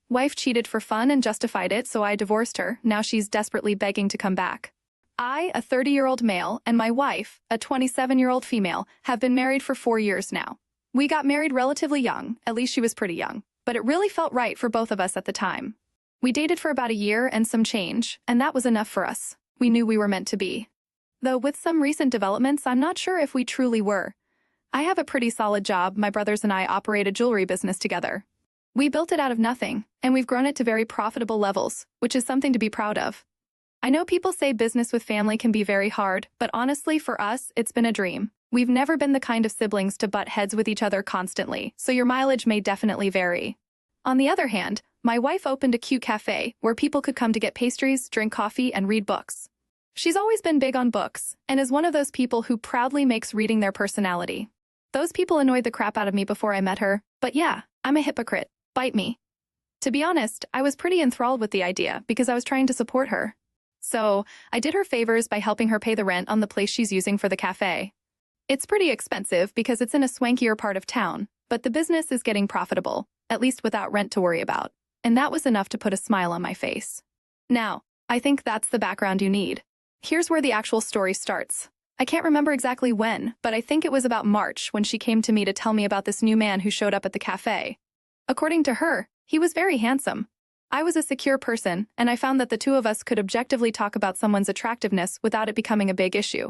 Wife cheated for fun and justified it, so I divorced her. Now she's desperately begging to come back. I, a 30-year-old male, and my wife, a 27-year-old female, have been married for 4 years now. We got married relatively young, at least she was pretty young, but it really felt right for both of us at the time. We dated for about a year and some change, and that was enough for us. We knew we were meant to be. Though with some recent developments, I'm not sure if we truly were. I have a pretty solid job. My brothers and I operate a jewelry business together. We built it out of nothing, and we've grown it to very profitable levels, which is something to be proud of. I know people say business with family can be very hard, but honestly, for us, it's been a dream. We've never been the kind of siblings to butt heads with each other constantly, so your mileage may definitely vary. On the other hand, my wife opened a cute cafe where people could come to get pastries, drink coffee, and read books. She's always been big on books, and is one of those people who proudly makes reading their personality. Those people annoyed the crap out of me before I met her, but yeah, I'm a hypocrite. Bite me. To be honest, I was pretty enthralled with the idea because I was trying to support her. So, I did her favors by helping her pay the rent on the place she's using for the cafe. It's pretty expensive because it's in a swankier part of town, but the business is getting profitable, at least without rent to worry about, and that was enough to put a smile on my face. Now, I think that's the background you need. Here's where the actual story starts. I can't remember exactly when, but I think it was about March when she came to me to tell me about this new man who showed up at the cafe. According to her, he was very handsome. I was a secure person, and I found that the two of us could objectively talk about someone's attractiveness without it becoming a big issue.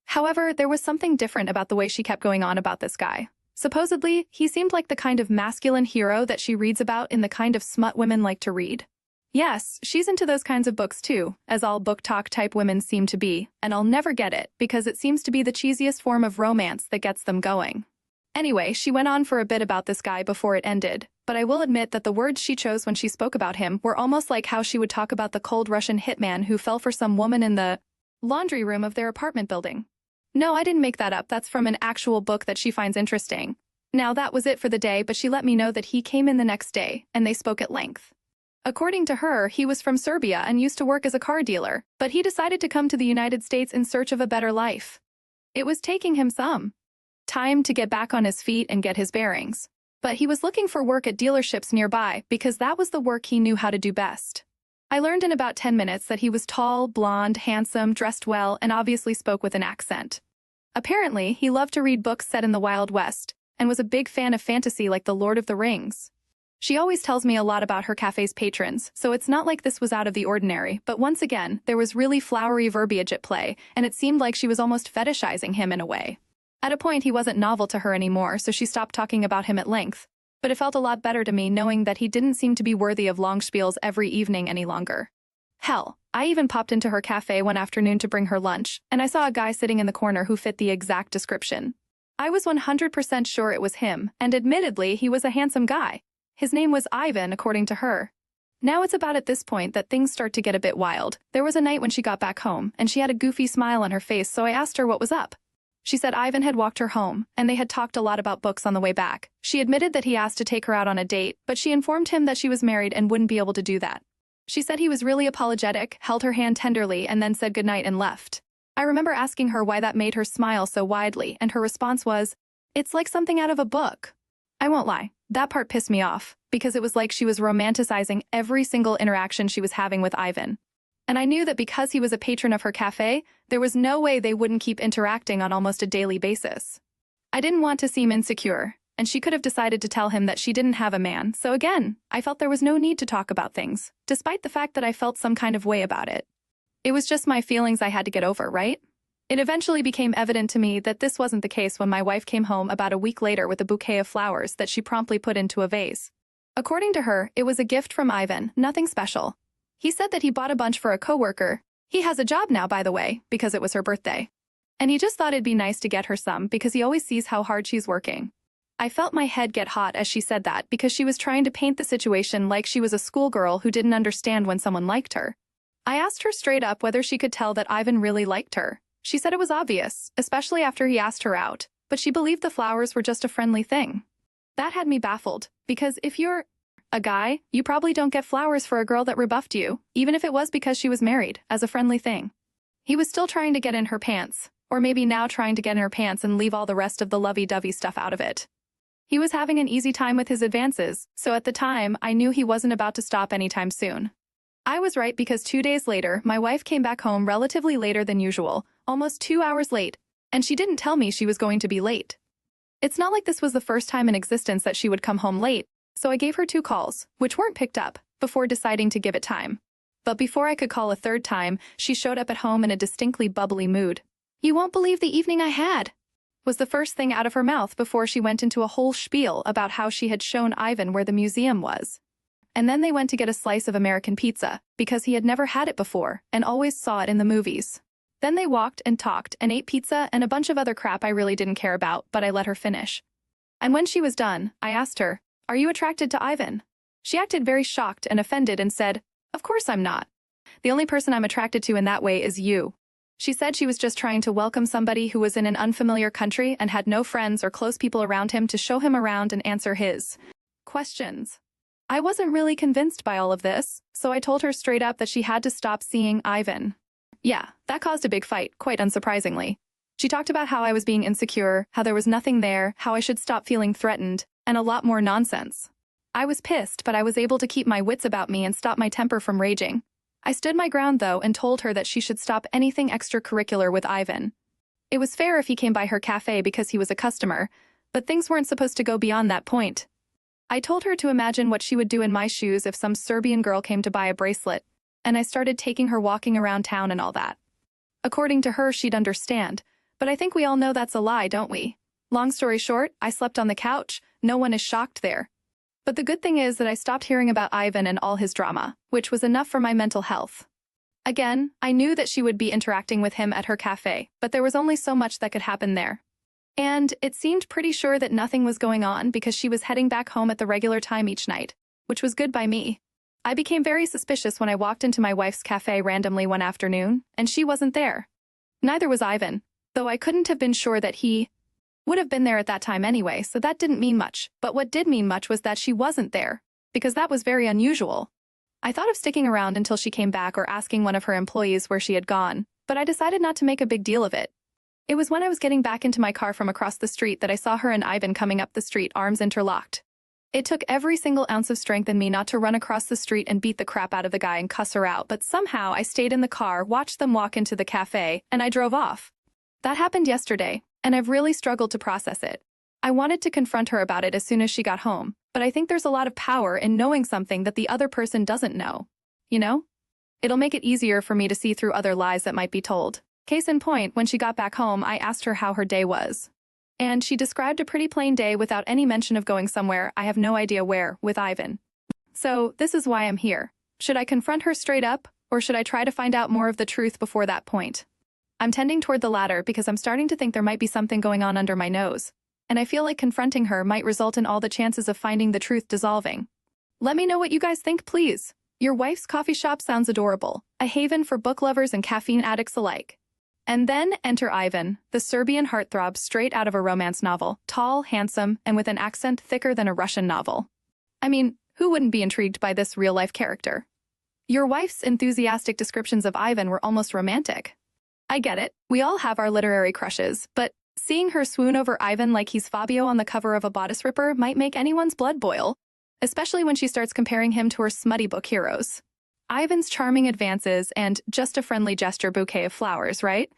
However, there was something different about the way she kept going on about this guy. Supposedly, he seemed like the kind of masculine hero that she reads about in the kind of smut women like to read. Yes, she's into those kinds of books too, as all book talk type women seem to be, and I'll never get it because it seems to be the cheesiest form of romance that gets them going. Anyway, she went on for a bit about this guy before it ended, but I will admit that the words she chose when she spoke about him were almost like how she would talk about the cold Russian hitman who fell for some woman in the laundry room of their apartment building. No, I didn't make that up. That's from an actual book that she finds interesting. Now, that was it for the day, but she let me know that he came in the next day, and they spoke at length. According to her, he was from Serbia and used to work as a car dealer, but he decided to come to the United States in search of a better life. It was taking him some time to get back on his feet and get his bearings. But he was looking for work at dealerships nearby because that was the work he knew how to do best. I learned in about 10 minutes that he was tall, blonde, handsome, dressed well, and obviously spoke with an accent. Apparently, he loved to read books set in the Wild West and was a big fan of fantasy like The Lord of the Rings. She always tells me a lot about her cafe's patrons, so it's not like this was out of the ordinary, but once again, there was really flowery verbiage at play, and it seemed like she was almost fetishizing him in a way. At a point, he wasn't novel to her anymore, so she stopped talking about him at length. But it felt a lot better to me knowing that he didn't seem to be worthy of long spiels every evening any longer. Hell, I even popped into her cafe one afternoon to bring her lunch, and I saw a guy sitting in the corner who fit the exact description. I was 100% sure it was him, and admittedly, he was a handsome guy. His name was Ivan, according to her. Now it's about at this point that things start to get a bit wild. There was a night when she got back home, and she had a goofy smile on her face, so I asked her what was up. She said Ivan had walked her home, and they had talked a lot about books on the way back. She admitted that he asked to take her out on a date, but she informed him that she was married and wouldn't be able to do that. She said he was really apologetic, held her hand tenderly, and then said goodnight and left. I remember asking her why that made her smile so widely, and her response was, "It's like something out of a book." I won't lie, that part pissed me off, because it was like she was romanticizing every single interaction she was having with Ivan. And I knew that because he was a patron of her cafe, there was no way they wouldn't keep interacting on almost a daily basis. I didn't want to seem insecure, and she could have decided to tell him that she didn't have a man, so again, I felt there was no need to talk about things, despite the fact that I felt some kind of way about it. It was just my feelings I had to get over, right? It eventually became evident to me that this wasn't the case when my wife came home about a week later with a bouquet of flowers that she promptly put into a vase. According to her, it was a gift from Ivan, nothing special. He said that he bought a bunch for a coworker. He has a job now, by the way, because it was her birthday. And he just thought it'd be nice to get her some because he always sees how hard she's working. I felt my head get hot as she said that because she was trying to paint the situation like she was a schoolgirl who didn't understand when someone liked her. I asked her straight up whether she could tell that Ivan really liked her. She said it was obvious, especially after he asked her out, but she believed the flowers were just a friendly thing. That had me baffled, because if you're a guy, you probably don't get flowers for a girl that rebuffed you, even if it was because she was married, as a friendly thing. He was still trying to get in her pants, or maybe now trying to get in her pants and leave all the rest of the lovey-dovey stuff out of it. He was having an easy time with his advances, so at the time, I knew he wasn't about to stop anytime soon. I was right because 2 days later, my wife came back home relatively later than usual, almost 2 hours late, and she didn't tell me she was going to be late. It's not like this was the first time in existence that she would come home late, so I gave her 2 calls, which weren't picked up, before deciding to give it time. But before I could call a third time, she showed up at home in a distinctly bubbly mood. "You won't believe the evening I had," was the first thing out of her mouth before she went into a whole spiel about how she had shown Ivan where the museum was. And then they went to get a slice of American pizza, because he had never had it before and always saw it in the movies. Then they walked and talked and ate pizza and a bunch of other crap I really didn't care about, but I let her finish. And when she was done, I asked her, "Are you attracted to Ivan?" She acted very shocked and offended and said, "Of course I'm not. The only person I'm attracted to in that way is you." She said she was just trying to welcome somebody who was in an unfamiliar country and had no friends or close people around him to show him around and answer his questions. I wasn't really convinced by all of this, so I told her straight up that she had to stop seeing Ivan. Yeah, that caused a big fight, quite unsurprisingly. She talked about how I was being insecure, how there was nothing there, how I should stop feeling threatened, and a lot more nonsense. I was pissed, but I was able to keep my wits about me and stop my temper from raging. I stood my ground, though, and told her that she should stop anything extracurricular with Ivan. It was fair if he came by her cafe because he was a customer, but things weren't supposed to go beyond that point. I told her to imagine what she would do in my shoes if some Serbian girl came to buy a bracelet, and I started taking her walking around town and all that. According to her, she'd understand, but I think we all know that's a lie, don't we? Long story short, I slept on the couch. No one is shocked there. But the good thing is that I stopped hearing about Ivan and all his drama, which was enough for my mental health. Again, I knew that she would be interacting with him at her cafe, but there was only so much that could happen there. And it seemed pretty sure that nothing was going on because she was heading back home at the regular time each night, which was good by me. I became very suspicious when I walked into my wife's cafe randomly one afternoon, and she wasn't there. Neither was Ivan, though I couldn't have been sure that he would have been there at that time anyway, so that didn't mean much. But what did mean much was that she wasn't there, because that was very unusual. I thought of sticking around until she came back or asking one of her employees where she had gone, but I decided not to make a big deal of it. It was when I was getting back into my car from across the street that I saw her and Ivan coming up the street, arms interlocked. It took every single ounce of strength in me not to run across the street and beat the crap out of the guy and cuss her out, but somehow I stayed in the car, watched them walk into the cafe, and I drove off. That happened yesterday, and I've really struggled to process it. I wanted to confront her about it as soon as she got home, but I think there's a lot of power in knowing something that the other person doesn't know. You know? It'll make it easier for me to see through other lies that might be told. Case in point, when she got back home, I asked her how her day was. And she described a pretty plain day without any mention of going somewhere, I have no idea where, with Ivan. So, this is why I'm here. Should I confront her straight up, or should I try to find out more of the truth before that point? I'm tending toward the latter because I'm starting to think there might be something going on under my nose, and I feel like confronting her might result in all the chances of finding the truth dissolving. Let me know what you guys think, please. Your wife's coffee shop sounds adorable, a haven for book lovers and caffeine addicts alike. And then enter Ivan, the Serbian heartthrob straight out of a romance novel, tall, handsome, and with an accent thicker than a Russian novel. I mean, who wouldn't be intrigued by this real-life character? Your wife's enthusiastic descriptions of Ivan were almost romantic. I get it, we all have our literary crushes, but seeing her swoon over Ivan like he's Fabio on the cover of a bodice ripper might make anyone's blood boil, especially when she starts comparing him to her smutty book heroes. Ivan's charming advances and just a friendly gesture bouquet of flowers, right?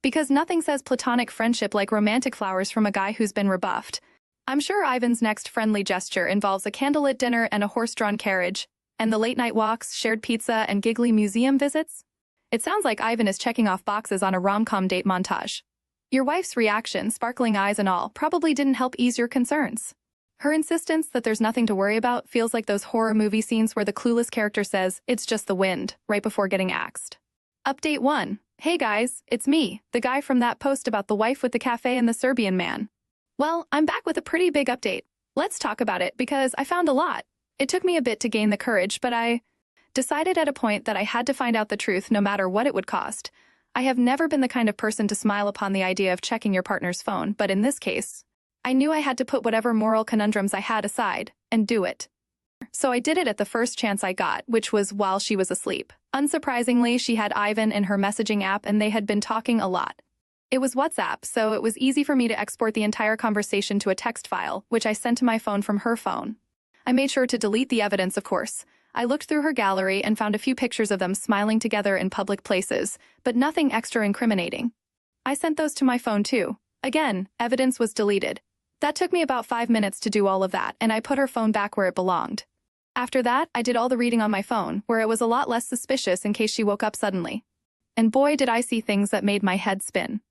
Because nothing says platonic friendship like romantic flowers from a guy who's been rebuffed. I'm sure Ivan's next friendly gesture involves a candlelit dinner and a horse-drawn carriage, and the late-night walks, shared pizza, and giggly museum visits. It sounds like Ivan is checking off boxes on a rom-com date montage. Your wife's reaction, sparkling eyes and all, probably didn't help ease your concerns. Her insistence that there's nothing to worry about feels like those horror movie scenes where the clueless character says, "It's just the wind," right before getting axed. Update 1. Hey guys, it's me, the guy from that post about the wife with the cafe and the Serbian man. Well, I'm back with a pretty big update. Let's talk about it because I found a lot. It took me a bit to gain the courage, but I decided at a point that I had to find out the truth no matter what it would cost. I have never been the kind of person to smile upon the idea of checking your partner's phone, but in this case, I knew I had to put whatever moral conundrums I had aside and do it. So I did it at the first chance I got, which was while she was asleep. Unsurprisingly, she had Ivan in her messaging app and they had been talking a lot. It was WhatsApp, so it was easy for me to export the entire conversation to a text file, which I sent to my phone from her phone. I made sure to delete the evidence, of course. I looked through her gallery and found a few pictures of them smiling together in public places, but nothing extra incriminating. I sent those to my phone too. Again, evidence was deleted. That took me about 5 minutes to do all of that, and I put her phone back where it belonged. After that, I did all the reading on my phone, where it was a lot less suspicious in case she woke up suddenly. And boy, did I see things that made my head spin.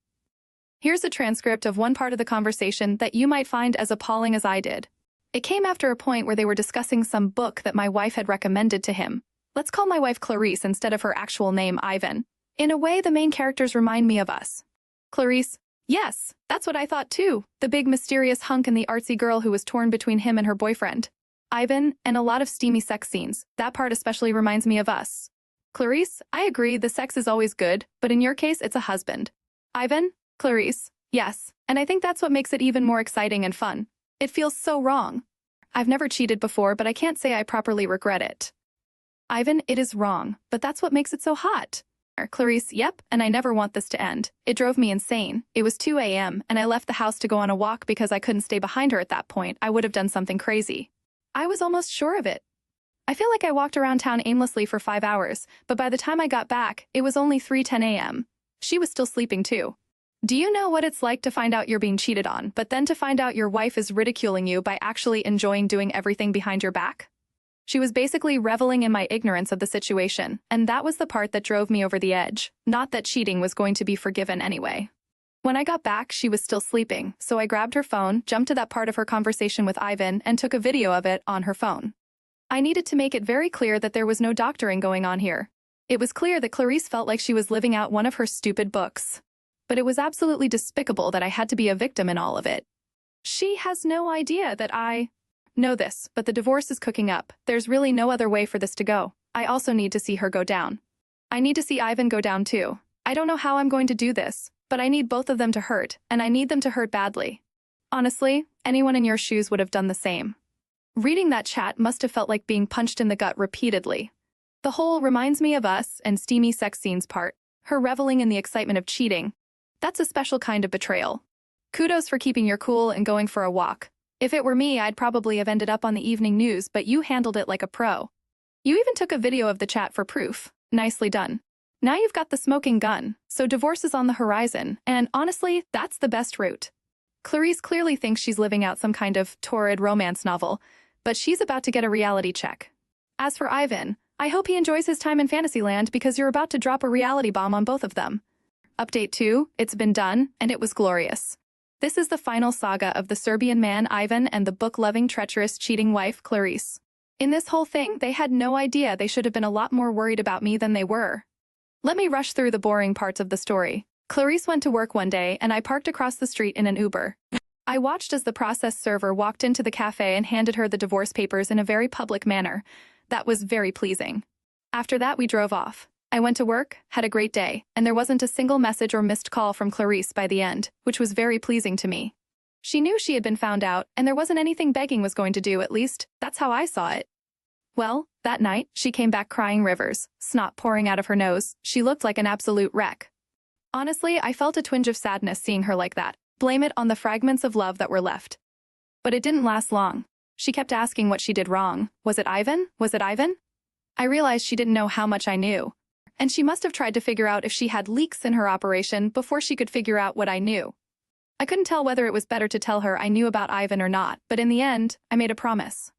Here's a transcript of one part of the conversation that you might find as appalling as I did. It came after a point where they were discussing some book that my wife had recommended to him. Let's call my wife Clarice instead of her actual name, Ivan. In a way, the main characters remind me of us. Clarice. Yes, that's what I thought too. The big mysterious hunk and the artsy girl who was torn between him and her boyfriend. Ivan, and a lot of steamy sex scenes. That part especially reminds me of us. Clarice, I agree, the sex is always good, but in your case, it's a husband. Ivan? Clarice. Yes, and I think that's what makes it even more exciting and fun. It feels so wrong. I've never cheated before, but I can't say I properly regret it. Ivan, it is wrong, but that's what makes it so hot. Clarice, yep, and I never want this to end. It drove me insane. It was 2 a.m., and I left the house to go on a walk because I couldn't stay behind her at that point. I would have done something crazy. I was almost sure of it. I feel like I walked around town aimlessly for 5 hours, but by the time I got back, it was only 3:10 a.m. She was still sleeping too. Do you know what it's like to find out you're being cheated on, but then to find out your wife is ridiculing you by actually enjoying doing everything behind your back? She was basically reveling in my ignorance of the situation, and that was the part that drove me over the edge, not that cheating was going to be forgiven anyway. When I got back, she was still sleeping, so I grabbed her phone, jumped to that part of her conversation with Ivan, and took a video of it on her phone. I needed to make it very clear that there was no doctoring going on here. It was clear that Clarice felt like she was living out one of her stupid books. But it was absolutely despicable that I had to be a victim in all of it. She has no idea that I know this, but the divorce is cooking up. There's really no other way for this to go. I also need to see her go down. I need to see Ivan go down too. I don't know how I'm going to do this, but I need both of them to hurt, and I need them to hurt badly. Honestly, anyone in your shoes would have done the same. Reading that chat must have felt like being punched in the gut repeatedly. The whole reminds me of us and steamy sex scenes part, her reveling in the excitement of cheating. That's a special kind of betrayal. Kudos for keeping your cool and going for a walk. If it were me, I'd probably have ended up on the evening news, but you handled it like a pro. You even took a video of the chat for proof. Nicely done. Now you've got the smoking gun, so divorce is on the horizon, and honestly, that's the best route. Clarice clearly thinks she's living out some kind of torrid romance novel, but she's about to get a reality check. As for Ivan, I hope he enjoys his time in Fantasyland because you're about to drop a reality bomb on both of them. Update 2, it's been done, and it was glorious. This is the final saga of the Serbian man Ivan and the book-loving, treacherous, cheating wife Clarice. In this whole thing, they had no idea they should have been a lot more worried about me than they were. Let me rush through the boring parts of the story. Clarice went to work one day, and I parked across the street in an Uber. I watched as the process server walked into the cafe and handed her the divorce papers in a very public manner. That was very pleasing. After that, we drove off. I went to work, had a great day, and there wasn't a single message or missed call from Clarice by the end, which was very pleasing to me. She knew she had been found out, and there wasn't anything begging was going to do, at least, that's how I saw it. Well, that night, she came back crying rivers, snot pouring out of her nose. She looked like an absolute wreck. Honestly, I felt a twinge of sadness seeing her like that. Blame it on the fragments of love that were left. But it didn't last long. She kept asking what she did wrong. Was it Ivan? Was it Ivan? I realized she didn't know how much I knew. And she must have tried to figure out if she had leaks in her operation before she could figure out what I knew. I couldn't tell whether it was better to tell her I knew about Ivan or not, but in the end, I made a promise.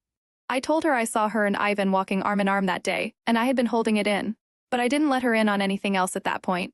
I told her I saw her and Ivan walking arm in arm that day, and I had been holding it in, but I didn't let her in on anything else at that point.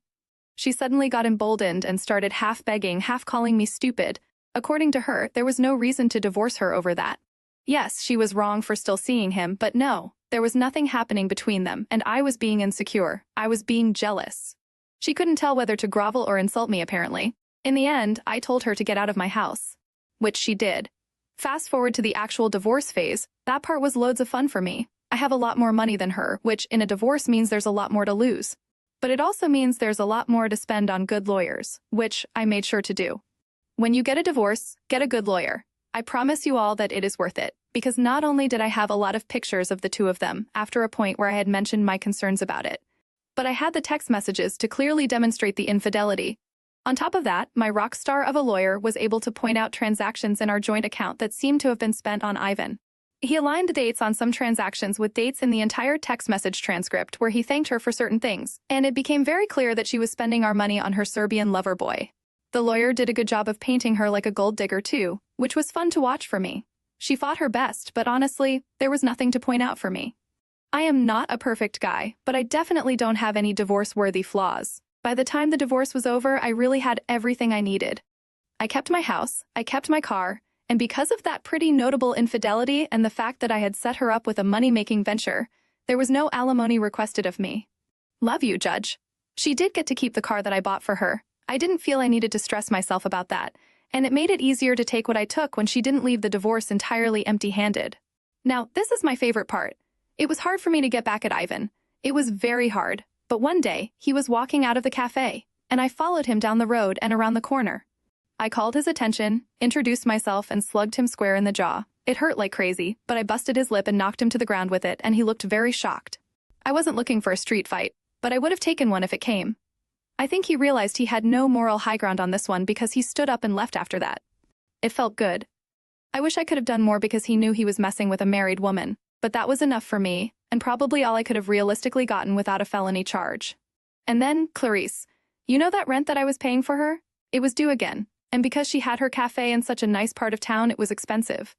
She suddenly got emboldened and started half begging, half calling me stupid. According to her, there was no reason to divorce her over that. Yes, she was wrong for still seeing him, but no, there was nothing happening between them, and I was being insecure. I was being jealous. She couldn't tell whether to grovel or insult me, apparently. In the end, I told her to get out of my house. Which she did. Fast forward to the actual divorce phase, that part was loads of fun for me. I have a lot more money than her, which in a divorce means there's a lot more to lose. But it also means there's a lot more to spend on good lawyers, which I made sure to do. When you get a divorce, get a good lawyer. I promise you all that it is worth it, because not only did I have a lot of pictures of the two of them after a point where I had mentioned my concerns about it, but I had the text messages to clearly demonstrate the infidelity. On top of that, my rock star of a lawyer was able to point out transactions in our joint account that seemed to have been spent on Ivan. He aligned dates on some transactions with dates in the entire text message transcript where he thanked her for certain things, and it became very clear that she was spending our money on her Serbian lover boy. The lawyer did a good job of painting her like a gold digger too, which was fun to watch for me. She fought her best, but honestly, there was nothing to point out for me. I am not a perfect guy, but I definitely don't have any divorce-worthy flaws. By the time the divorce was over, I really had everything I needed. I kept my house, I kept my car, and because of that pretty notable infidelity and the fact that I had set her up with a money-making venture, there was no alimony requested of me. Love you, Judge. She did get to keep the car that I bought for her. I didn't feel I needed to stress myself about that, and it made it easier to take what I took when she didn't leave the divorce entirely empty-handed. Now, this is my favorite part. It was hard for me to get back at Ivan. It was very hard, but one day, he was walking out of the cafe, and I followed him down the road and around the corner. I called his attention, introduced myself, and slugged him square in the jaw. It hurt like crazy, but I busted his lip and knocked him to the ground with it, and he looked very shocked. I wasn't looking for a street fight, but I would have taken one if it came. I think he realized he had no moral high ground on this one because he stood up and left after that. It felt good. I wish I could have done more because he knew he was messing with a married woman, but that was enough for me, and probably all I could have realistically gotten without a felony charge. And then, Clarice, you know that rent that I was paying for her? It was due again. And because she had her cafe in such a nice part of town, it was expensive.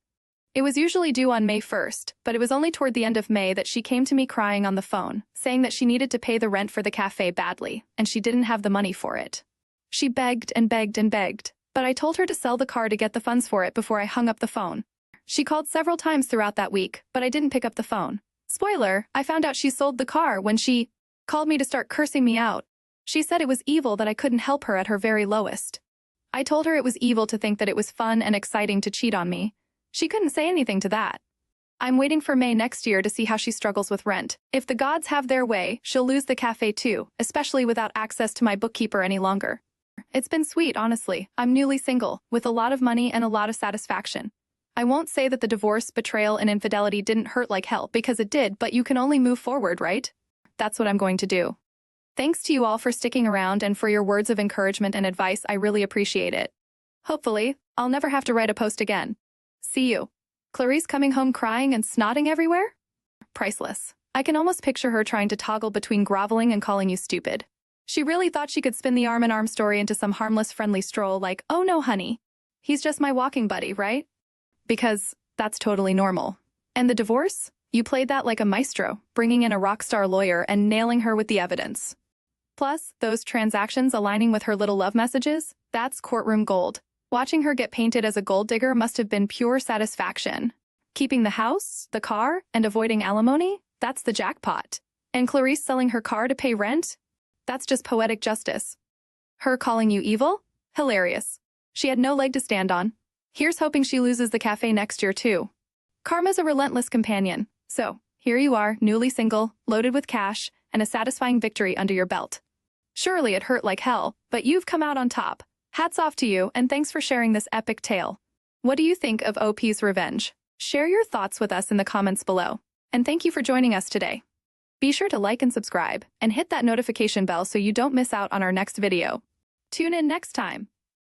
It was usually due on May 1st, but it was only toward the end of May that she came to me crying on the phone, saying that she needed to pay the rent for the cafe badly, and she didn't have the money for it. She begged and begged and begged, but I told her to sell the car to get the funds for it before I hung up the phone. She called several times throughout that week, but I didn't pick up the phone. Spoiler, I found out she sold the car when she called me to start cursing me out. She said it was evil that I couldn't help her at her very lowest. I told her it was evil to think that it was fun and exciting to cheat on me. She couldn't say anything to that. I'm waiting for May next year to see how she struggles with rent. If the gods have their way, she'll lose the cafe too, especially without access to my bookkeeper any longer. It's been sweet, honestly. I'm newly single, with a lot of money and a lot of satisfaction. I won't say that the divorce, betrayal, and infidelity didn't hurt like hell, because it did, but you can only move forward, right? That's what I'm going to do. Thanks to you all for sticking around and for your words of encouragement and advice. I really appreciate it. Hopefully, I'll never have to write a post again. See you. Clarice coming home crying and snotting everywhere? Priceless. I can almost picture her trying to toggle between groveling and calling you stupid. She really thought she could spin the arm-in-arm story into some harmless friendly stroll like, oh no honey, he's just my walking buddy, right? Because that's totally normal. And the divorce? You played that like a maestro, bringing in a rock star lawyer and nailing her with the evidence. Plus, those transactions aligning with her little love messages, that's courtroom gold. Watching her get painted as a gold digger must have been pure satisfaction. Keeping the house, the car, and avoiding alimony? That's the jackpot. And Clarice selling her car to pay rent? That's just poetic justice. Her calling you evil? Hilarious. She had no leg to stand on. Here's hoping she loses the cafe next year too. Karma's a relentless companion. So, here you are, newly single, loaded with cash, and a satisfying victory under your belt. Surely it hurt like hell, but you've come out on top. Hats off to you, and thanks for sharing this epic tale. What do you think of OP's revenge? Share your thoughts with us in the comments below. And thank you for joining us today. Be sure to like and subscribe, and hit that notification bell so you don't miss out on our next video. Tune in next time.